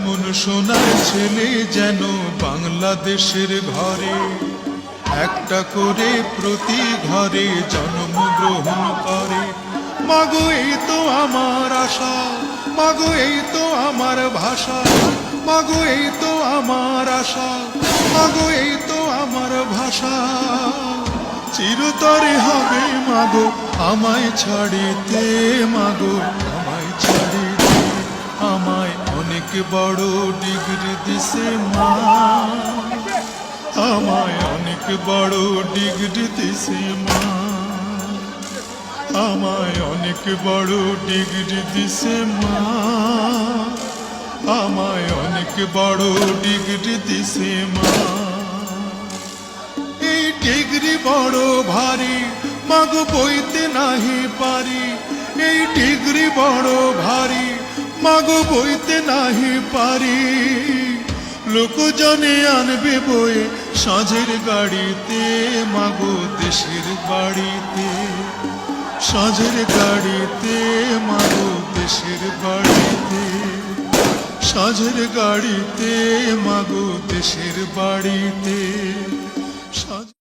এমন সোনার ছেলে যেন বাংলাদেশের ঘরে একটা করে প্রতি ঘরে জন্মগ্রহণ করে। মাগো এই তো আমার আশা, মাগো এই তো আমার ভাষা, মাগো এই তো আমার আশা, মাগো এই তো আমার ভাষা। চিরতরে হবে মাগো আমায় ছাড়িতে, মাগো আমায় ছাড়িতে। আমায় অনেক বড় ডিগ্রি দিছে মা, আমায় অনেক বড় ডিগ্রি দিছে মা, আমায় অনেক বড় ডিগ্রি দিছে মা, আমায় অনেক বড় ডিগ্রি দিছে মা। এই ডিগ্রি বড় ভারী মাগো বইতে নাহি পারি, এই ডিগ্রি বড় ভারী মাগো বইতে নাহি পারি। লোকজনে আনবে বয়ে সাঁঝের গাড়িতে, মাগো দেশের বাড়িতে, সাঁঝের গাড়িতে, মাগো দেশের বাড়িতে, সাঁঝের গাড়িতে, মাগো দেশের বাড়িতে।